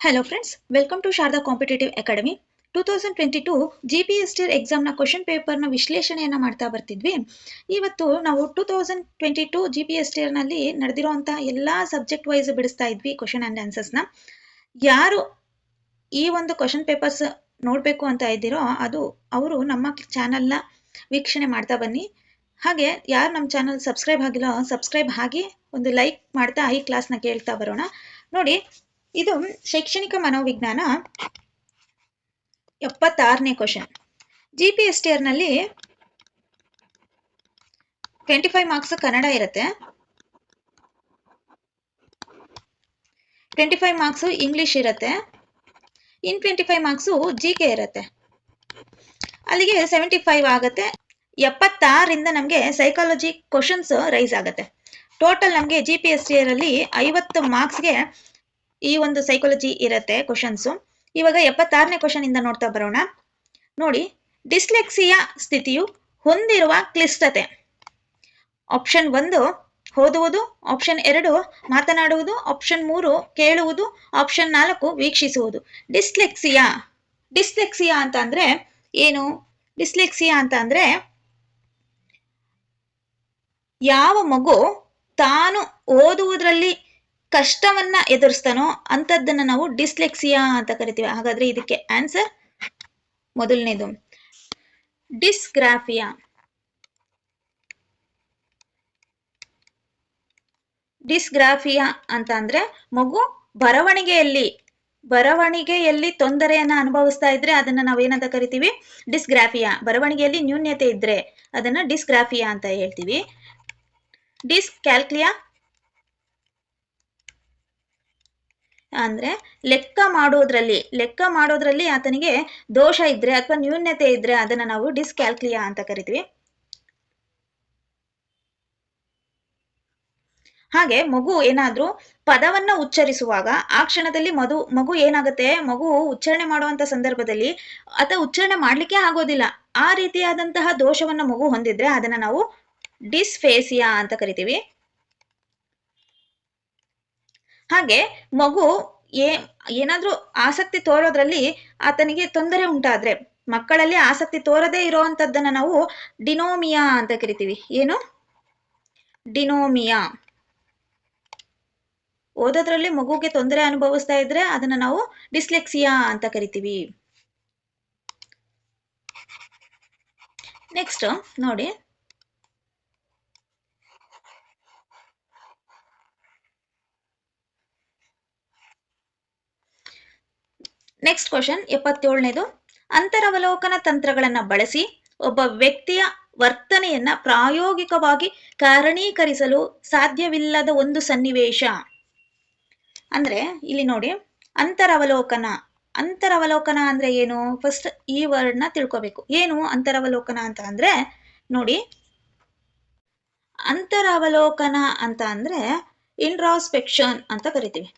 Hello friends, welcome to Sharada competitive academy. 2022 GPST ಎಕ್ಸಾಮ್ನ question ಪೇಪರ್ನ ವಿಶ್ಲೇಷಣೆಯನ್ನು ಮಾಡ್ತಾ ಬರ್ತಿದ್ವಿ. ಇವತ್ತು ನಾವು 2022 GPSTನಲ್ಲಿ ನಡೆದಿರುವಂಥ ಎಲ್ಲ ಸಬ್ಜೆಕ್ಟ್ ವೈಸ್ ಬಿಡಿಸ್ತಾ ಇದ್ವಿ ಕ್ವಶನ್ ಆ್ಯಂಡ್ ಆನ್ಸರ್ಸ್ನ. ಯಾರು ಈ ಒಂದು ಕ್ವಶನ್ ಪೇಪರ್ಸ್ ನೋಡಬೇಕು ಅಂತ ಇದ್ದೀರೋ ಅವರು ನಮ್ಮ ಚಾನಲ್ನ ವೀಕ್ಷಣೆ ಮಾಡ್ತಾ ಬನ್ನಿ. ಹಾಗೆ ಯಾರು ನಮ್ಮ ಚಾನಲ್ ಸಬ್ಸ್ಕ್ರೈಬ್ ಆಗಿಲ್ಲ, ಸಬ್ಸ್ಕ್ರೈಬ್ ಆಗಿ ಒಂದು ಲೈಕ್ ಮಾಡ್ತಾ ಈ ಕ್ಲಾಸ್ನ ಕೇಳ್ತಾ ಬರೋಣ. ನೋಡಿ, ಇದು ಶೈಕ್ಷಣಿಕ ಮನೋವಿಜ್ಞಾನ 76ನೇ ಕ್ವಶನ್. GPSTನಲ್ಲಿ 25 ಮಾರ್ಕ್ಸ್ ಕನ್ನಡ ಇರುತ್ತೆ, 25 ಮಾರ್ಕ್ಸ್ ಇಂಗ್ಲಿಷ್ ಇರುತ್ತೆ, ಇನ್ 25 ಮಾರ್ಕ್ಸು GK ಇರುತ್ತೆ. ಅಲ್ಲಿಗೆ 75 ಆಗುತ್ತೆ. 76ರಿಂದ ನಮಗೆ ಸೈಕಾಲಜಿ ಕ್ವಶನ್ಸ್ ರೈಸ್ ಆಗುತ್ತೆ. ಟೋಟಲ್ ನಮಗೆ GPSTರಲ್ಲಿ 50 ಮಾರ್ಕ್ಸ್ಗೆ ಈ ಒಂದು ಸೈಕಾಲಜಿ ಇರುತ್ತೆ ಕ್ವಶನ್ಸು. ಇವಾಗ 76ನೇ ಕ್ವಶನ್ ಇಂದ ನೋಡ್ತಾ ಬರೋಣ. ನೋಡಿ, ಡಿಸ್ಲೆಕ್ಸಿಯಾ ಸ್ಥಿತಿಯು ಹೊಂದಿರುವ ಕ್ಲಿಷ್ಟತೆ. ಆಪ್ಷನ್ 1 ಓದುವುದು, ಆಪ್ಷನ್ 2 ಮಾತನಾಡುವುದು, ಆಪ್ಷನ್ 3 ಕೇಳುವುದು, ಆಪ್ಷನ್ 4 ವೀಕ್ಷಿಸುವುದು. ಡಿಸ್ಲೆಕ್ಸಿಯಾ ಅಂತ ಅಂದ್ರೆ ಏನು? ಡಿಸ್ಲೆಕ್ಸಿಯಾ ಅಂತ ಅಂದ್ರೆ ಯಾವ ಮಗು ತಾನು ಓದುವುದರಲ್ಲಿ ಕಷ್ಟವನ್ನ ಎದುರಿಸ್ತಾನೋ ಅಂಥದ್ದನ್ನು ನಾವು ಡಿಸ್ಲೆಕ್ಸಿಯಾ ಅಂತ ಕರಿತೀವಿ. ಹಾಗಾದ್ರೆ ಇದಕ್ಕೆ ಆನ್ಸರ್ ಮೊದಲನೇದು ಡಿಸ್ಗ್ರಾಫಿಯಾ. ಡಿಸ್ಗ್ರಾಫಿಯಾ ಅಂತ ಅಂದ್ರೆ ಮಗು ಬರವಣಿಗೆಯಲ್ಲಿ ತೊಂದರೆಯನ್ನ ಅನುಭವಿಸ್ತಾ ಇದ್ರೆ ಅದನ್ನ ನಾವೇನಂತ ಕರಿತೀವಿ? ಡಿಸ್ಗ್ರಾಫಿಯಾ. ಬರವಣಿಗೆಯಲ್ಲಿ ನ್ಯೂನ್ಯತೆ ಇದ್ರೆ ಅದನ್ನ ಡಿಸ್ಗ್ರಾಫಿಯಾ ಅಂತ ಹೇಳ್ತೀವಿ. ಡಿಸ್ಕ್ಯಾಲ್ಕ್ಲಿಯಾ ಅಂದ್ರೆ ಲೆಕ್ಕ ಮಾಡೋದ್ರಲ್ಲಿ ಆತನಿಗೆ ದೋಷ ಇದ್ರೆ ಅಥವಾ ನ್ಯೂನ್ಯತೆ ಇದ್ರೆ ಅದನ್ನ ನಾವು ಡಿಸ್ಕ್ಯಾಲ್ಕ್ಲಿಯಾ ಅಂತ ಕರಿತೀವಿ. ಹಾಗೆ ಮಗು ಏನಾದ್ರೂ ಪದವನ್ನ ಉಚ್ಚರಿಸುವಾಗ ಆ ಕ್ಷಣದಲ್ಲಿ ಮಗು ಏನಾಗುತ್ತೆ, ಮಗು ಉಚ್ಚಾರಣೆ ಮಾಡುವಂತ ಸಂದರ್ಭದಲ್ಲಿ ಉಚ್ಚಾರಣೆ ಮಾಡ್ಲಿಕ್ಕೆ ಆಗೋದಿಲ್ಲ, ಆ ರೀತಿಯಾದಂತಹ ದೋಷವನ್ನ ಮಗು ಹೊಂದಿದ್ರೆ ಅದನ್ನ ನಾವು ಡಿಸ್ಫೇಸಿಯಾ ಅಂತ ಕರಿತೀವಿ. ಹಾಗೆ ಮಗು ಏನಾದ್ರೂ ಆಸಕ್ತಿ ತೋರೋದ್ರಲ್ಲಿ ಆತನಿಗೆ ತೊಂದರೆ ಉಂಟಾದ್ರೆ, ಮಕ್ಕಳಲ್ಲಿ ಆಸಕ್ತಿ ತೋರದೇ ಇರೋವಂಥದ್ದನ್ನ ನಾವು ಡಿನೋಮಿಯಾ ಅಂತ ಕರಿತೀವಿ. ಏನು? ಡಿನೋಮಿಯಾ. ಓದೋದ್ರಲ್ಲಿ ಮಗುಗೆ ತೊಂದರೆ ಅನುಭವಿಸ್ತಾ ಇದ್ರೆ ಅದನ್ನ ನಾವು ಡಿಸ್ಲೆಕ್ಸಿಯಾ ಅಂತ ಕರಿತೀವಿ. ನೆಕ್ಸ್ಟ್ ನೋಡಿ, ನೆಕ್ಸ್ಟ್ ಕ್ವಶನ್ 77ನೇದು. ಅಂತರವಲೋಕನ ತಂತ್ರಗಳನ್ನ ಬಳಸಿ ಒಬ್ಬ ವ್ಯಕ್ತಿಯ ವರ್ತನೆಯನ್ನ ಪ್ರಾಯೋಗಿಕವಾಗಿ ಕಾರಣೀಕರಿಸಲು ಸಾಧ್ಯವಿಲ್ಲದ ಒಂದು ಸನ್ನಿವೇಶ. ಅಂದ್ರೆ ಇಲ್ಲಿ ನೋಡಿ, ಅಂತರವಲೋಕನ ಅಂದ್ರೆ ಏನು? ಫಸ್ಟ್ ಈ ವರ್ಡ್ನ ತಿಳ್ಕೋಬೇಕು. ಏನು ಅಂತರವಲೋಕನ ಅಂತ ಅಂದ್ರೆ? ನೋಡಿ, ಅಂತರವಲೋಕನ ಅಂತ ಅಂದ್ರೆ ಇಂಟ್ರಾಸ್ಪೆಕ್ಷನ್ ಅಂತ ಕರಿತೀವಿ.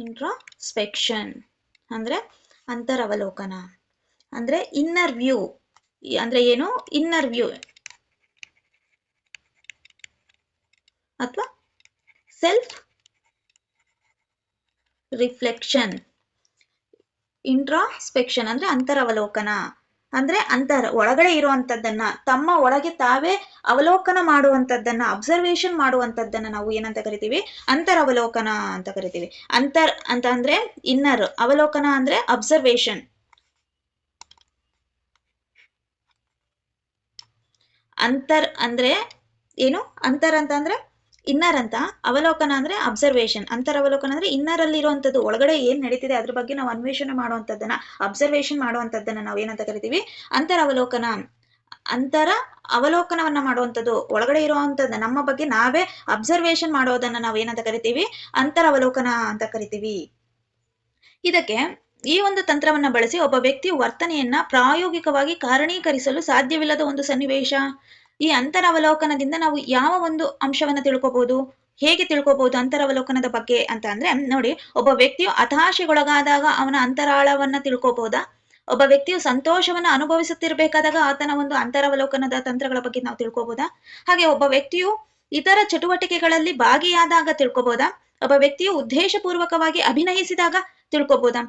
ಇಂಟ್ರಾಸ್ಪೆಕ್ಷನ್ ಅಂದ್ರೆ ಅಂತರವಲೋಕನ ಅಂದ್ರೆ ಇನ್ನರ್ ವ್ಯೂ. ಅಂದ್ರೆ ಏನು? ಇನ್ನರ್ ವ್ಯೂ ಅಥವಾ ಸೆಲ್ಫ್ ರಿಫ್ಲೆಕ್ಷನ್. ಇಂಟ್ರಾಸ್ಪೆಕ್ಷನ್ ಅಂದ್ರೆ ಅಂತರವಲೋಕನ ಅಂದ್ರೆ ಒಳಗಡೆ ಇರುವಂತದ್ದನ್ನ, ತಮ್ಮ ಒಳಗೆ ತಾವೇ ಅವಲೋಕನ ಮಾಡುವಂತದ್ದನ್ನ, ಅಬ್ಸರ್ವೇಷನ್ ಮಾಡುವಂತದ್ದನ್ನ ನಾವು ಏನಂತ ಕರಿತೀವಿ? ಅಂತರವಲೋಕನ ಅಂತ ಕರಿತೀವಿ. ಅಂತ ಅಂದ್ರೆ ಇನ್ನರ್, ಅವಲೋಕನ ಅಂದ್ರೆ ಅಬ್ಸರ್ವೇಷನ್. ಅಂದ್ರೆ ಏನು? ಅಂತ ಅಂದ್ರೆ ಇನ್ನರ್ ಅಂತ, ಅವಲೋಕನ ಅಂದ್ರೆ ಅಬ್ಸರ್ವೇಷನ್. ಅಂತರವಲೋಕನ ಅಂದ್ರೆ ಇನ್ನರ್ ಅಲ್ಲಿ ಇರುವಂತದ್ದು, ಒಳಗಡೆ ಏನ್ ನಡೀತಿದೆ ಅದ್ರ ಬಗ್ಗೆ ನಾವು ಅನ್ವೇಷಣೆ ಮಾಡುವಂತದ್ದನ್ನ, ಅಬ್ಸರ್ವೇಷನ್ ಮಾಡುವಂತದ್ದನ್ನ ನಾವು ಏನಂತ ಕರಿತೀವಿ? ಅಂತರವಲೋಕನ. ಅವಲೋಕನವನ್ನ ಮಾಡುವಂಥದ್ದು, ಒಳಗಡೆ ಇರುವಂತದ್ದು, ನಮ್ಮ ಬಗ್ಗೆ ನಾವೇ ಅಬ್ಸರ್ವೇಷನ್ ಮಾಡೋದನ್ನ ನಾವು ಏನಂತ ಕರಿತೀವಿ? ಅಂತರವಲೋಕನ ಅಂತ ಕರಿತೀವಿ. ಇದಕ್ಕೆ ಈ ಒಂದು ತಂತ್ರವನ್ನ ಬಳಸಿ ಒಬ್ಬ ವ್ಯಕ್ತಿಯ ವರ್ತನೆಯನ್ನ ಪ್ರಾಯೋಗಿಕವಾಗಿ ಕಾರಣೀಕರಿಸಲು ಸಾಧ್ಯವಿಲ್ಲದ ಒಂದು ಸನ್ನಿವೇಶ. ಈ ಅಂತರವಲೋಕನದಿಂದ ನಾವು ಯಾವ ಒಂದು ಅಂಶವನ್ನ ತಿಳ್ಕೋಬಹುದು? ಹೇಗೆ ತಿಳ್ಕೋಬಹುದು ಅಂತರವಲೋಕನದ ಬಗ್ಗೆ ಅಂತ ಅಂದ್ರೆ? ನೋಡಿ, ಒಬ್ಬ ವ್ಯಕ್ತಿಯು ಹತಾಶೆಗೊಳಗಾದಾಗ ಅವನ ಅಂತರಾಳವನ್ನ ತಿಳ್ಕೋಬಹುದಾ? ಒಬ್ಬ ವ್ಯಕ್ತಿಯು ಸಂತೋಷವನ್ನ ಅನುಭವಿಸುತ್ತಿರ್ಬೇಕಾದಾಗ ಆತನ ಒಂದು ಅಂತರವಲೋಕನದ ತಂತ್ರಗಳ ಬಗ್ಗೆ ನಾವು ತಿಳ್ಕೋಬಹುದಾ? ಹಾಗೆ ಒಬ್ಬ ವ್ಯಕ್ತಿಯು ಇತರ ಚಟುವಟಿಕೆಗಳಲ್ಲಿ ಭಾಗಿಯಾದಾಗ ತಿಳ್ಕೊಬೋದಾ? ಒಬ್ಬ ವ್ಯಕ್ತಿಯು ಉದ್ದೇಶಪೂರ್ವಕವಾಗಿ ಅಭಿನಯಿಸಿದಾಗ ತಿಳ್ಕೊಬೋದಾ?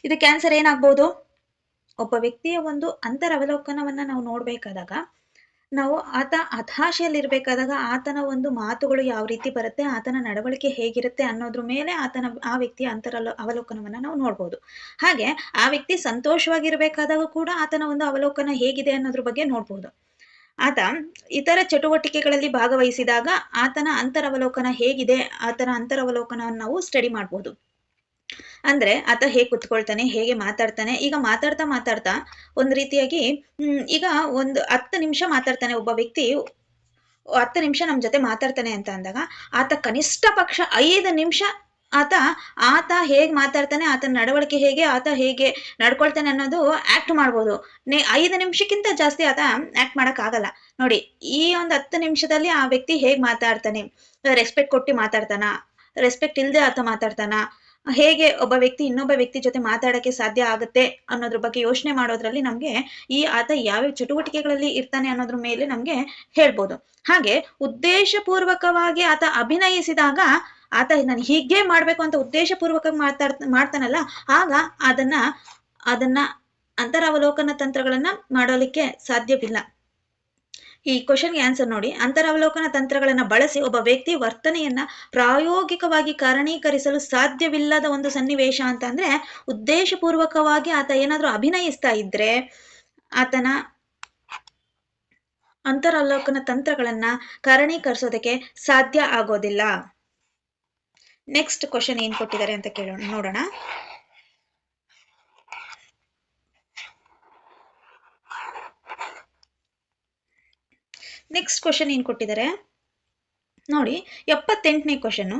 ಇದಕ್ಕೆ ಆನ್ಸರ್ ಏನಾಗ್ಬೋದು? ಒಬ್ಬ ವ್ಯಕ್ತಿಯ ಒಂದು ಅಂತರವಲೋಕನವನ್ನ ನಾವು ನೋಡ್ಬೇಕಾದಾಗ, ನಾವು ಆತ ಹತಾಶೆಯಲ್ಲಿರ್ಬೇಕಾದಾಗ ಆತನ ಒಂದು ಮಾತುಗಳು ಯಾವ ರೀತಿ ಬರುತ್ತೆ, ಆತನ ನಡವಳಿಕೆ ಹೇಗಿರುತ್ತೆ ಅನ್ನೋದ್ರ ಮೇಲೆ ಆ ವ್ಯಕ್ತಿಯ ಅವಲೋಕನವನ್ನ ನಾವು ನೋಡ್ಬೋದು. ಹಾಗೆ ಆ ವ್ಯಕ್ತಿ ಸಂತೋಷವಾಗಿರ್ಬೇಕಾದಾಗ ಕೂಡ ಆತನ ಒಂದು ಅವಲೋಕನ ಹೇಗಿದೆ ಅನ್ನೋದ್ರ ಬಗ್ಗೆ ನೋಡ್ಬೋದು. ಆತ ಇತರ ಚಟುವಟಿಕೆಗಳಲ್ಲಿ ಭಾಗವಹಿಸಿದಾಗ ಆತನ ಅಂತರವಲೋಕನ ಹೇಗಿದೆ, ಆತನ ಅಂತರವಲೋಕನವನ್ನು ನಾವು ಸ್ಟಡಿ ಮಾಡ್ಬೋದು. ಅಂದ್ರೆ ಆತ ಹೇಗೆ ಕುತ್ಕೊಳ್ತಾನೆ, ಹೇಗೆ ಮಾತಾಡ್ತಾನೆ. ಈಗ ಮಾತಾಡ್ತಾ ಮಾತಾಡ್ತಾ ಒಂದ್ ರೀತಿಯಾಗಿ ಈಗ ಒಂದು 10 ನಿಮಿಷ ಮಾತಾಡ್ತಾನೆ ಒಬ್ಬ ವ್ಯಕ್ತಿ, 10 ನಿಮಿಷ ನಮ್ ಜೊತೆ ಮಾತಾಡ್ತಾನೆ ಅಂತ ಅಂದಾಗ, ಆತ ಕನಿಷ್ಠ ಪಕ್ಷ 5 ನಿಮಿಷ ಆತ ಆತ ಹೇಗ್ ಮಾತಾಡ್ತಾನೆ, ಆತನ ನಡವಳಿಕೆ ಹೇಗೆ, ಆತ ಹೇಗೆ ನಡ್ಕೊಳ್ತಾನೆ ಅನ್ನೋದು ಆಕ್ಟ್ ಮಾಡ್ಬೋದು. 5 ನಿಮಿಷಕ್ಕಿಂತ ಜಾಸ್ತಿ ಆತ ಆಕ್ಟ್ ಮಾಡಕ್ ಆಗಲ್ಲ. ನೋಡಿ, ಈ ಒಂದು 10 ನಿಮಿಷದಲ್ಲಿ ಆ ವ್ಯಕ್ತಿ ಹೇಗ್ ಮಾತಾಡ್ತಾನೆ, ರೆಸ್ಪೆಕ್ಟ್ ಕೊಟ್ಟು ಮಾತಾಡ್ತಾನ, ರೆಸ್ಪೆಕ್ಟ್ ಇಲ್ದೆ ಆತ ಮಾತಾಡ್ತಾನ, ಹೇಗೆ ಒಬ್ಬ ವ್ಯಕ್ತಿ ಇನ್ನೊಬ್ಬ ವ್ಯಕ್ತಿ ಜೊತೆ ಮಾತಾಡಕ್ಕೆ ಸಾಧ್ಯ ಆಗುತ್ತೆ ಅನ್ನೋದ್ರ ಬಗ್ಗೆ ಯೋಚನೆ ಮಾಡೋದ್ರಲ್ಲಿ ನಮ್ಗೆ ಆತ ಯಾವ್ಯಾವ ಚಟುವಟಿಕೆಗಳಲ್ಲಿ ಇರ್ತಾನೆ ಅನ್ನೋದ್ರ ಮೇಲೆ ನಮ್ಗೆ ಹೇಳ್ಬೋದು. ಹಾಗೆ ಉದ್ದೇಶಪೂರ್ವಕವಾಗಿ ಆತ ಅಭಿನಯಿಸಿದಾಗ, ಆತ ನಾನು ಹೀಗೆ ಮಾಡ್ಬೇಕು ಅಂತ ಉದ್ದೇಶಪೂರ್ವಕ ಮಾಡ್ತಾನಲ್ಲ, ಆಗ ಅದನ್ನ ಅಂತರವಲೋಕನ ತಂತ್ರಗಳನ್ನ ಮಾಡೋಲಿಕ್ಕೆ ಸಾಧ್ಯವಿಲ್ಲ. ಈ ಕ್ವಶನ್ಗೆ ಆನ್ಸರ್ ನೋಡಿ. ಅಂತರವಲೋಕನ ತಂತ್ರಗಳನ್ನ ಬಳಸಿ ಒಬ್ಬ ವ್ಯಕ್ತಿ ವರ್ತನೆಯನ್ನ ಪ್ರಾಯೋಗಿಕವಾಗಿ ಕಾರಣೀಕರಿಸಲು ಸಾಧ್ಯವಿಲ್ಲದ ಒಂದು ಸನ್ನಿವೇಶ ಅಂತ ಅಂದ್ರೆ, ಉದ್ದೇಶಪೂರ್ವಕವಾಗಿ ಆತ ಏನಾದ್ರೂ ಅಭಿನಯಿಸ್ತಾ ಇದ್ರೆ ಆತನ ಅಂತರವಲೋಕನ ತಂತ್ರಗಳನ್ನ ಕಾರಣೀಕರಿಸೋದಕ್ಕೆ ಸಾಧ್ಯ ಆಗೋದಿಲ್ಲ. ನೆಕ್ಸ್ಟ್ ಕ್ವಶನ್ ಏನ್ ಕೊಟ್ಟಿದ್ದಾರೆ ಅಂತ ನೋಡೋಣ. ನೆಕ್ಸ್ಟ್ ಕ್ವಶನ್ ಏನ್ ಕೊಟ್ಟಿದ್ದಾರೆ ನೋಡಿ, 78ನೇ ಕ್ವಶನ್.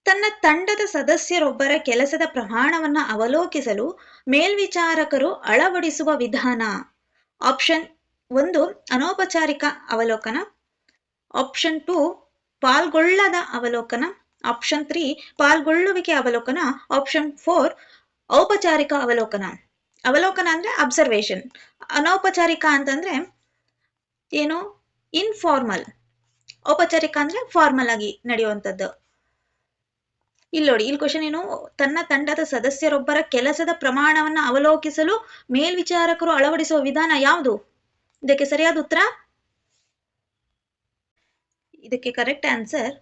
ತನ್ನ ತಂಡದ ಸದಸ್ಯರೊಬ್ಬರ ಕೆಲಸದ ಪ್ರಮಾಣವನ್ನ ಅವಲೋಕಿಸಲು ಮೇಲ್ವಿಚಾರಕರು ಅಳವಡಿಸುವ ವಿಧಾನ. ಆಪ್ಷನ್ 1 ಅನೌಪಚಾರಿಕ ಅವಲೋಕನ, ಆಪ್ಷನ್ 2 ಪಾಲ್ಗೊಳ್ಳದ ಅವಲೋಕನ, ಆಪ್ಷನ್ 3 ಪಾಲ್ಗೊಳ್ಳುವಿಕೆ ಅವಲೋಕನ, ಆಪ್ಷನ್ 4 ಔಪಚಾರಿಕ ಅವಲೋಕನ. ಅವಲೋಕನ ಅಂದ್ರೆ ಅಬ್ಸರ್ವೇಷನ್, ಅನೌಪಚಾರಿಕ ಅಂತಂದ್ರೆ ಏನು, ಇನ್ಫಾರ್ಮಲ್, ಔಪಚಾರಿಕ ಅಂದ್ರೆ ಫಾರ್ಮಲ್ ಆಗಿ ನಡೆಯುವಂಥದ್ದು. ಇಲ್ಲಿ ನೋಡಿ, ಇಲ್ಲಿ ಕ್ವಶನ್ ಏನು, ತನ್ನ ತಂಡದ ಸದಸ್ಯರೊಬ್ಬರ ಕೆಲಸದ ಪ್ರಮಾಣವನ್ನ ಅವಲೋಕಿಸಲು ಮೇಲ್ವಿಚಾರಕರು ಅಳವಡಿಸುವ ವಿಧಾನ ಯಾವುದು? ಇದಕ್ಕೆ ಸರಿಯಾದ ಉತ್ತರ, ಇದಕ್ಕೆ ಕರೆಕ್ಟ್ ಆನ್ಸರ್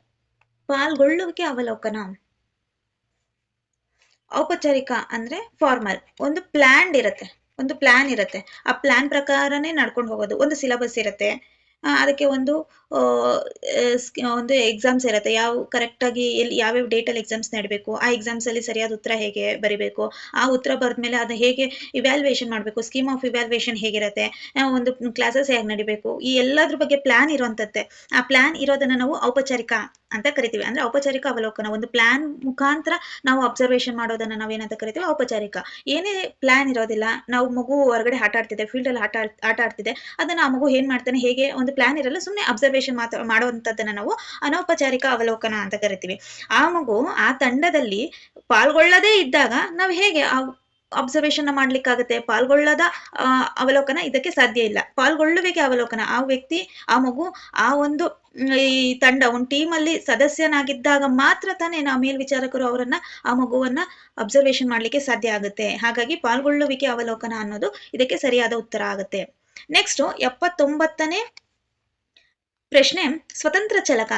ಪಾಲ್ಗೊಳ್ಳುವಿಕೆ ಅವಲೋಕನ. ಔಪಚಾರಿಕ ಅಂದ್ರೆ ಫಾರ್ಮಲ್, ಒಂದು ಪ್ಲಾನ್ ಇರುತ್ತೆ, ಆ ಪ್ಲಾನ್ ಪ್ರಕಾರನೇ ನಡ್ಕೊಂಡು ಹೋಗೋದು. ಒಂದು ಸಿಲೆಬಸ್ ಇರುತ್ತೆ, ಅದಕ್ಕೆ ಒಂದು ಎಕ್ಸಾಮ್ಸ್ ಇರುತ್ತೆ, ಕರೆಕ್ಟ್ ಆಗಿ ಎಲ್ಲಿ ಯಾವ್ಯಾವ ಡೇಟಲ್ಲಿ ಎಕ್ಸಾಮ್ಸ್ ನಡೀಬೇಕು, ಆ ಎಕ್ಸಾಮ್ಸ್ ಅಲ್ಲಿ ಸರಿಯಾದ ಉತ್ತರ ಹೇಗೆ ಬರಿಬೇಕು, ಆ ಉತ್ತರ ಬರೆದ್ಮೇಲೆ ಅದನ್ನ ಹೇಗೆ ಇವ್ಯಾಲ್ಯೂಯೇಷನ್ ಮಾಡಬೇಕು, ಸ್ಕೀಮ್ ಆಫ್ ಇವ್ಯಾಲ್ಯೂಯೇಷನ್ ಹೇಗಿರುತ್ತೆ, ಒಂದು ಕ್ಲಾಸಸ್ ಹೇಗೆ ನಡಿಬೇಕು, ಈ ಎಲ್ಲದ್ರ ಬಗ್ಗೆ ಪ್ಲಾನ್ ಇರುವಂತದ್ದೇ. ಆ ಪ್ಲಾನ್ ಇರೋದನ್ನ ನಾವು ಔಪಚಾರಿಕ ಅಂತ ಕರಿತೀವಿ. ಅಂದ್ರೆ ಔಪಚಾರಿಕ ಅವಲೋಕನ, ಒಂದು ಪ್ಲಾನ್ ಮುಖಾಂತರ ನಾವು ಅಬ್ಸರ್ವೇಷನ್ ಮಾಡೋದನ್ನ ನಾವೇನಂತ ಕರಿತೀವಿ, ಔಪಚಾರಿಕ. ಏನೇ ಪ್ಲಾನ್ ಇರೋದಿಲ್ಲ, ನಾವು ಮಗು ಹೊರಗಡೆ ಆಟ ಆಡ್ತಿದೆ, ಫೀಲ್ಡ್ ಅಲ್ಲಿ ಆಟ ಆಡ್ತಿದೆ, ಅದನ್ನ ಆ ಮಗು ಏನ್ ಮಾಡ್ತಾನೆ, ಹೇಗೆ ಒಂದು ಪ್ಲಾನ್ ಇರಲ್ಲ, ಸುಮ್ಮನೆ ಅಬ್ಸರ್ವೇಷನ್ ಮಾಡುವಂತದ್ದನ್ನ ನಾವು ಅನೌಪಚಾರಿಕ ಅವಲೋಕನ ಅಂತ ಕರಿತೀವಿ. ಆ ಮಗು ಆ ತಂಡದಲ್ಲಿ ಪಾಲ್ಗೊಳ್ಳದೇ ಇದ್ದಾಗ ನಾವು ಹೇಗೆ ಅಬ್ಸರ್ವೇಷನ್ ಮಾಡ್ಲಿಕ್ಕಾಗತ್ತೆ? ಪಾಲ್ಗೊಳ್ಳದ ಅವಲೋಕನ ಇದಕ್ಕೆ ಸಾಧ್ಯ ಇಲ್ಲ. ಪಾಲ್ಗೊಳ್ಳುವಿಕೆ ಅವಲೋಕನ, ಆ ವ್ಯಕ್ತಿ, ಆ ಮಗು ಆ ಒಂದು ಈ ತಂಡ, ಒಂದು ಟೀಮ್ ಅಲ್ಲಿ ಸದಸ್ಯನಾಗಿದ್ದಾಗ ಮಾತ್ರ ತಾನೇ ನಾವು ಮೇಲ್ವಿಚಾರಕರು ಆ ಮಗುವನ್ನ ಅಬ್ಸರ್ವೇಷನ್ ಮಾಡ್ಲಿಕ್ಕೆ ಸಾಧ್ಯ ಆಗುತ್ತೆ. ಹಾಗಾಗಿ ಪಾಲ್ಗೊಳ್ಳುವಿಕೆ ಅವಲೋಕನ ಅನ್ನೋದು ಇದಕ್ಕೆ ಸರಿಯಾದ ಉತ್ತರ ಆಗುತ್ತೆ. ನೆಕ್ಸ್ಟ್ 79ನೇ ಪ್ರಶ್ನೆ, ಸ್ವತಂತ್ರ ಚಲಕ.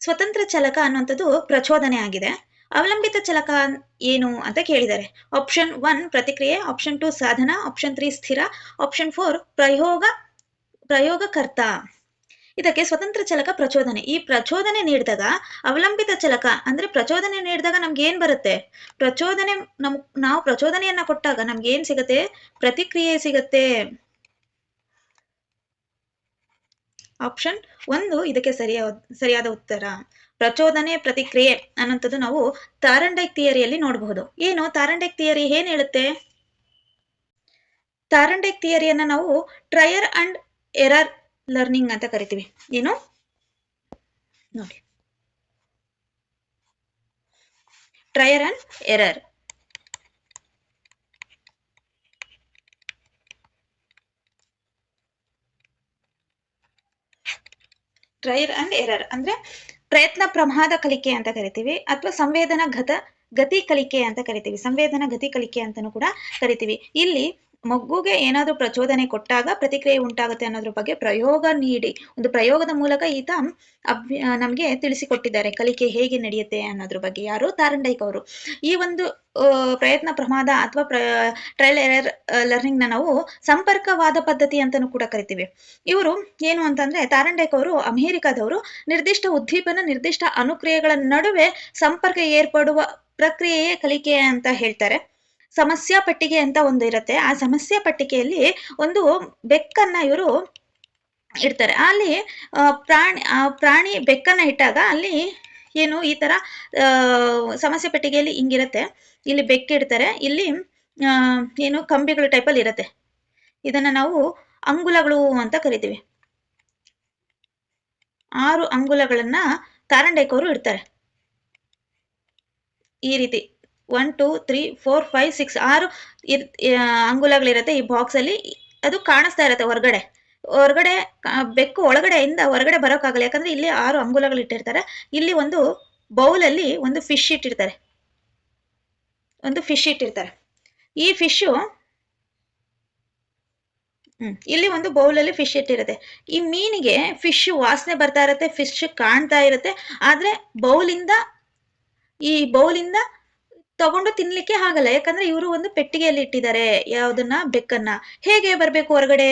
ಸ್ವತಂತ್ರ ಚಲಕ ಅನ್ನುವಂಥದ್ದು ಪ್ರಚೋದನೆ ಆಗಿದೆ. ಅವಲಂಬಿತ ಚಲಕ ಏನು ಅಂತ ಕೇಳಿದ್ದಾರೆ. ಆಪ್ಷನ್ 1 ಪ್ರತಿಕ್ರಿಯೆ, ಆಪ್ಷನ್ 2 ಸಾಧನ, ಆಪ್ಷನ್ 3 ಸ್ಥಿರ, ಆಪ್ಷನ್ 4 ಪ್ರಯೋಗಕರ್ತ. ಇದಕ್ಕೆ ಸ್ವತಂತ್ರ ಚಲಕ ಪ್ರಚೋದನೆ. ಈ ಪ್ರಚೋದನೆ ನೀಡಿದಾಗ, ಅವಲಂಬಿತ ಚಲಕ ಅಂದ್ರೆ ಪ್ರಚೋದನೆ ನೀಡಿದಾಗ ನಮ್ಗೆ ಏನ್ ಬರುತ್ತೆ? ನಾವು ಪ್ರಚೋದನೆಯನ್ನ ಕೊಟ್ಟಾಗ ನಮ್ಗೆ ಏನ್ ಸಿಗತ್ತೆ? ಪ್ರತಿಕ್ರಿಯೆ ಸಿಗತ್ತೆ. ಆಪ್ಷನ್ 1 ಇದಕ್ಕೆ ಸರಿಯಾದ ಉತ್ತರ. ಪ್ರಚೋದನೆ, ಪ್ರತಿಕ್ರಿಯೆ ಅನ್ನೋಂಥದ್ದು ನಾವು ಥಾರ್ನ್ಡೈಕ್ ಥಿಯರಿಯಲ್ಲಿ ನೋಡಬಹುದು. ಏನು ಥಾರ್ನ್ಡೈಕ್ ಥಿಯರಿ ಏನ್ ಹೇಳುತ್ತೆ? ಥಾರ್ನ್ಡೈಕ್ ಥಿಯರಿಯನ್ನ ನಾವು ಟ್ರಯಲ್ ಅಂಡ್ ಎರರ್ ಲರ್ನಿಂಗ್ ಅಂತ ಕರಿತೀವಿ. ಏನು ನೋಡಿ, trial and error. Trial and error ಅಂದ್ರೆ ಪ್ರಯತ್ನ ಪ್ರಮಾದ ಕಲಿಕೆ ಅಂತ ಕರಿತೀವಿ, ಅಥವಾ ಸಂವೇದನಾ ಗತಿ ಕಲಿಕೆ ಅಂತ ಕರಿತೀವಿ. ಸಂವೇದನಾ ಗತಿ ಕಲಿಕೆ ಅಂತಾನೂ ಕೂಡ ಕರಿತೀವಿ. ಇಲ್ಲಿ ಮಗುಗೆ ಏನಾದ್ರೂ ಪ್ರಚೋದನೆ ಕೊಟ್ಟಾಗ ಪ್ರತಿಕ್ರಿಯೆ ಉಂಟಾಗುತ್ತೆ ಅನ್ನೋದ್ರ ಬಗ್ಗೆ ಪ್ರಯೋಗ ನೀಡಿ, ಒಂದು ಪ್ರಯೋಗದ ಮೂಲಕ ಈತ ನಮ್ಗೆ ತಿಳಿಸಿಕೊಟ್ಟಿದ್ದಾರೆ ಕಲಿಕೆ ಹೇಗೆ ನಡೆಯುತ್ತೆ ಅನ್ನೋದ್ರ ಬಗ್ಗೆ. ಯಾರು? ತಾರಂಡೈಕ್ ಅವರು. ಈ ಒಂದು ಪ್ರಯತ್ನ ಪ್ರಮಾದ ಅಥವಾ ಟ್ರಯಲ್ ಎರರ್ ಲರ್ನಿಂಗ್ ನ ನಾವು ಸಂಪರ್ಕವಾದ ಪದ್ಧತಿ ಅಂತಾನೂ ಕೂಡ ಕರಿತೀವಿ. ಇವರು ಏನು ಅಂತಂದ್ರೆ, ತಾರಂಡೈಕ್ ಅವರು ಅಮೆರಿಕದವರು. ನಿರ್ದಿಷ್ಟ ಉದ್ದೀಪನ ನಿರ್ದಿಷ್ಟ ಅನುಕ್ರಿಯೆಗಳ ನಡುವೆ ಸಂಪರ್ಕ ಏರ್ಪಡುವ ಪ್ರಕ್ರಿಯೆಯೇ ಕಲಿಕೆ ಅಂತ ಹೇಳ್ತಾರೆ. ಸಮಸ್ಯಾ ಪಟ್ಟಿಗೆ ಅಂತ ಒಂದು ಇರುತ್ತೆ. ಆ ಸಮಸ್ಯಾ ಪಟ್ಟಿಗೆಯಲ್ಲಿ ಒಂದು ಬೆಕ್ಕನ್ನ ಇವರು ಇಡ್ತಾರೆ. ಅಲ್ಲಿ ಪ್ರಾಣಿ ಬೆಕ್ಕನ್ನ ಇಟ್ಟಾಗ ಅಲ್ಲಿ ಏನು ಈ ತರ ಸಮಸ್ಯೆ ಪಟ್ಟಿಗೆಯಲ್ಲಿ ಹಿಂಗಿರುತ್ತೆ. ಇಲ್ಲಿ ಬೆಕ್ಕಿಡ್ತಾರೆ, ಇಲ್ಲಿ ಏನು ಕಂಬಿಗಳು ಟೈಪಲ್ಲಿ ಇರುತ್ತೆ. ಇದನ್ನ ನಾವು ಅಂಗುಲಗಳು ಅಂತ ಕರಿತೀವಿ. 6 ಅಂಗುಲಗಳನ್ನ ತಾರಂಡೈಕ್ ಅವರು ಇಡ್ತಾರೆ. ಈ ರೀತಿ 1 2 3 4 5 6 6 ಅಂಗುಲಗಳಿರುತ್ತೆ ಈ ಬಾಕ್ಸ್ ಅಲ್ಲಿ. ಅದು ಕಾಣಿಸ್ತಾ ಇರುತ್ತೆ ಹೊರಗಡೆ ಬೆಕ್ಕು ಒಳಗಡೆಯಿಂದ ಹೊರಗಡೆ ಬರೋಕ್ಕಾಗಲ್ಲ, ಯಾಕಂದ್ರೆ ಇಲ್ಲಿ 6 ಅಂಗುಲಗಳು ಇಟ್ಟಿರ್ತಾರೆ. ಇಲ್ಲಿ ಒಂದು ಬೌಲಲ್ಲಿ ಒಂದು ಫಿಶ್ ಇಟ್ಟಿರ್ತಾರೆ. ಈ ಫಿಶು ಇಲ್ಲಿ ಒಂದು ಬೌಲಲ್ಲಿ ಫಿಶ್ ಇಟ್ಟಿರುತ್ತೆ. ಈ ಮೀನಿಗೆ ಫಿಶ್ ವಾಸನೆ ಬರ್ತಾ ಇರುತ್ತೆ, ಫಿಶ್ ಕಾಣ್ತಾ ಇರುತ್ತೆ. ಆದ್ರೆ ಈ ಬೌಲಿಂದ ತಗೊಂಡು ತಿನ್ಲಿಕ್ಕೆ ಆಗಲ್ಲ, ಯಾಕಂದ್ರೆ ಇವರು ಒಂದು ಪೆಟ್ಟಿಗೆಯಲ್ಲಿ ಇಟ್ಟಿದ್ದಾರೆ ಯಾವ್ದನ್ನ, ಬೆಕ್ಕನ್ನ. ಹೇಗೆ ಬರ್ಬೇಕು ಹೊರಗಡೆ?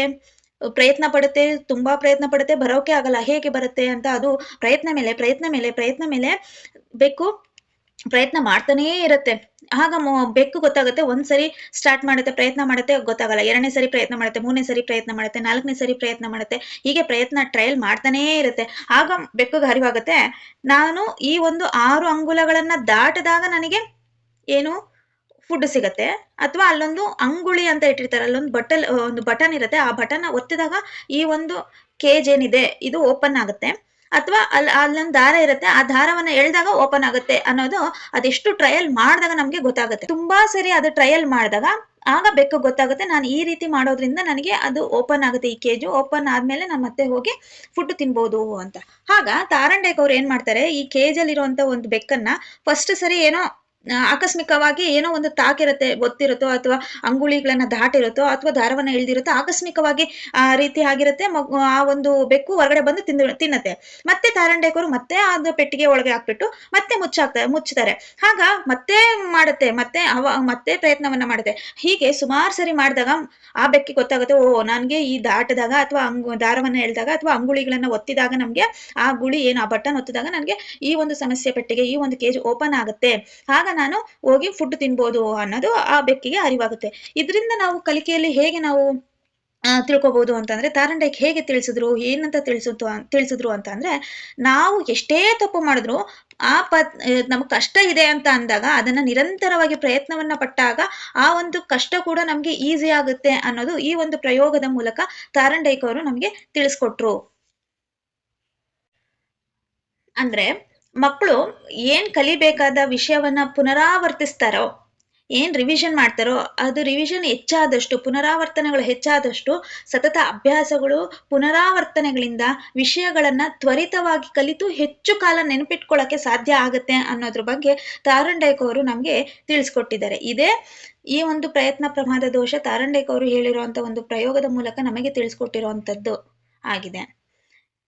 ತುಂಬಾ ಪ್ರಯತ್ನ ಪಡುತ್ತೆ, ಬರೋಕೆ ಆಗಲ್ಲ. ಹೇಗೆ ಬರುತ್ತೆ ಅಂತ ಅದು ಪ್ರಯತ್ನ ಮೇಲೆ ಬೆಕ್ಕು ಪ್ರಯತ್ನ ಮಾಡ್ತಾನೇ ಇರುತ್ತೆ. ಆಗ ಬೆಕ್ಕು ಗೊತ್ತಾಗುತ್ತೆ. ಒಂದ್ಸರಿ ಸ್ಟಾರ್ಟ್ ಮಾಡುತ್ತೆ, ಪ್ರಯತ್ನ ಮಾಡುತ್ತೆ, ಗೊತ್ತಾಗಲ್ಲ. 2ನೇ ಸರಿ ಪ್ರಯತ್ನ ಮಾಡುತ್ತೆ, 3ನೇ ಸರಿ ಪ್ರಯತ್ನ ಮಾಡುತ್ತೆ, 4ನೇ ಸರಿ ಪ್ರಯತ್ನ ಮಾಡುತ್ತೆ. ಹೀಗೆ ಟ್ರಯಲ್ ಮಾಡ್ತಾನೇ ಇರುತ್ತೆ. ಆಗ ಬೆಕ್ಕುಗೆ ಅರಿವಾಗುತ್ತೆ, ನಾನು ಈ ಒಂದು 6 ಅಂಗುಲಗಳನ್ನ ದಾಟಿದಾಗ ನನಗೆ ಏನು ಫುಡ್ ಸಿಗತ್ತೆ, ಅಥವಾ ಅಲ್ಲೊಂದು ಅಂಗುಳಿ ಅಂತ ಇಟ್ಟಿರ್ತಾರೆ, ಒಂದು ಬಟನ್ ಇರುತ್ತೆ. ಆ ಬಟನ್ ಒತ್ತಿದಾಗ ಈ ಒಂದು ಕೇಜ್ ಏನಿದೆ ಇದು ಓಪನ್ ಆಗುತ್ತೆ, ಅಥವಾ ಅಲ್ಲೊಂದು ದಾರ ಇರುತ್ತೆ, ಆ ದಾರವನ್ನ ಎಳೆದಾಗ ಓಪನ್ ಆಗುತ್ತೆ ಅನ್ನೋದು ಅದೆಷ್ಟು ಟ್ರಯಲ್ ಮಾಡಿದಾಗ ನಮ್ಗೆ ಗೊತ್ತಾಗುತ್ತೆ. ತುಂಬಾ ಸರಿ ಅದು ಟ್ರಯಲ್ ಮಾಡಿದಾಗ ಆಗ ಬೆಕ್ಕು ಗೊತ್ತಾಗುತ್ತೆ, ನಾನು ಈ ರೀತಿ ಮಾಡೋದ್ರಿಂದ ನನಗೆ ಅದು ಓಪನ್ ಆಗುತ್ತೆ. ಈ ಕೇಜು ಓಪನ್ ಆದ್ಮೇಲೆ ನಾನು ಮತ್ತೆ ಹೋಗಿ ಫುಡ್ ತಿನ್ಬೋದು ಅಂತ. ಆಗ ತಾರಂಡೈಕ್ ಅವ್ರು ಏನ್ ಮಾಡ್ತಾರೆ, ಈ ಕೇಜಲ್ಲಿ ಇರುವಂತ ಒಂದು ಬೆಕ್ಕನ್ನ ಫಸ್ಟ್ ಸರಿ ಏನೋ ಆಕಸ್ಮಿಕವಾಗಿ ಏನೋ ಒಂದು ತಾಕಿರುತ್ತೆ, ಗೊತ್ತಿರುತ್ತೋ ಅಥವಾ ಅಂಗುಳಿಗಳನ್ನ ದಾಟಿರುತ್ತೋ ಅಥವಾ ದಾರವನ್ನ ಇಳ್ದಿರುತ್ತೋ, ಆಕಸ್ಮಿಕವಾಗಿ ಆ ರೀತಿ ಆಗಿರುತ್ತೆ. ಆ ಒಂದು ಬೆಕ್ಕು ಹೊರಗಡೆ ಬಂದು ತಿನ್ನತ್ತೆ. ಮತ್ತೆ ತಾರಂಡೈಕ್ ಅವರು ಮತ್ತೆ ಅದು ಪೆಟ್ಟಿಗೆ ಒಳಗೆ ಹಾಕ್ಬಿಟ್ಟು ಮತ್ತೆ ಮುಚ್ಚುತ್ತಾರೆ. ಆಗ ಮತ್ತೆ ಮಾಡುತ್ತೆ, ಮತ್ತೆ ಪ್ರಯತ್ನವನ್ನ ಮಾಡುತ್ತೆ. ಹೀಗೆ ಸುಮಾರು ಸರಿ ಮಾಡಿದಾಗ ಆ ಬೆಕ್ಕಿಗೆ ಗೊತ್ತಾಗುತ್ತೆ, ನನ್ಗೆ ಈ ದಾಟದಾಗ ಅಥವಾ ದಾರವನ್ನ ಎಳ್ದಾಗ ಅಥವಾ ಅಂಗುಳಿಗಳನ್ನ ಒತ್ತಿದಾಗ ನಮ್ಗೆ ಆ ಬಟನ್ ಒತ್ತಿದಾಗ ನನ್ಗೆ ಈ ಒಂದು ಸಮಸ್ಯೆ ಪೆಟ್ಟಿಗೆ, ಈ ಒಂದು ಕೇಜ್ ಓಪನ್ ಆಗುತ್ತೆ, ಆಗ ನಾನು ಹೋಗಿ ಫುಡ್ ತಿನ್ಬೋದು ಅನ್ನೋದು ಆ ಬೆಕ್ಕಿಗೆ ಅರಿವಾಗುತ್ತೆ. ಇದರಿಂದ ನಾವು ಕಲಿಕೆಯಲ್ಲಿ ಹೇಗೆ ನಾವು ತಿಳ್ಕೊಬಹುದು ಅಂತಂದ್ರೆ, ತಾರಂಡೈಕ್ ಹೇಗೆ ತಿಳಿಸಿದ್ರು, ಏನಂತ ತಿಳಿಸಿದ್ರು ಅಂತ ಅಂದ್ರೆ, ನಾವು ಎಷ್ಟೇ ತಪ್ಪು ಮಾಡಿದ್ರು ನಮ್ಗೆ ಕಷ್ಟ ಇದೆ ಅಂತ ಅಂದಾಗ ಅದನ್ನ ನಿರಂತರವಾಗಿ ಪ್ರಯತ್ನವನ್ನ ಪಟ್ಟಾಗ ಆ ಒಂದು ಕಷ್ಟ ಕೂಡ ನಮ್ಗೆ ಈಸಿ ಆಗುತ್ತೆ ಅನ್ನೋದು ಈ ಒಂದು ಪ್ರಯೋಗದ ಮೂಲಕ ತಾರಂಡೈಕ್ ಅವರು ನಮ್ಗೆ ತಿಳಿಸ್ಕೊಟ್ರು. ಅಂದ್ರೆ ಮಕ್ಕಳು ಏನ್ ಕಲಿಬೇಕಾದ ವಿಷಯವನ್ನ ಪುನರಾವರ್ತಿಸ್ತಾರೋ, ಏನ್ ರಿವಿಷನ್ ಮಾಡ್ತಾರೋ, ಅದು ರಿವಿಷನ್ ಹೆಚ್ಚಾದಷ್ಟು, ಪುನರಾವರ್ತನೆಗಳು ಹೆಚ್ಚಾದಷ್ಟು, ಸತತ ಅಭ್ಯಾಸಗಳು ಪುನರಾವರ್ತನೆಗಳಿಂದ ವಿಷಯಗಳನ್ನ ತ್ವರಿತವಾಗಿ ಕಲಿತು ಹೆಚ್ಚು ಕಾಲ ನೆನಪಿಟ್ಕೊಳ್ಳಕ್ಕೆ ಸಾಧ್ಯ ಆಗುತ್ತೆ ಅನ್ನೋದ್ರ ಬಗ್ಗೆ ತಾರಂಡೈಕ್ ಅವರು ನಮ್ಗೆ ತಿಳಿಸ್ಕೊಟ್ಟಿದ್ದಾರೆ. ಇದೇ ಈ ಒಂದು ಪ್ರಯತ್ನ ಪ್ರಮಾದ ದೋಷ ತಾರಂಡೈಕ್ ಅವರು ಹೇಳಿರುವಂತ ಒಂದು ಪ್ರಯೋಗದ ಮೂಲಕ ನಮಗೆ ತಿಳಿಸ್ಕೊಟ್ಟಿರುವಂತದ್ದು ಆಗಿದೆ.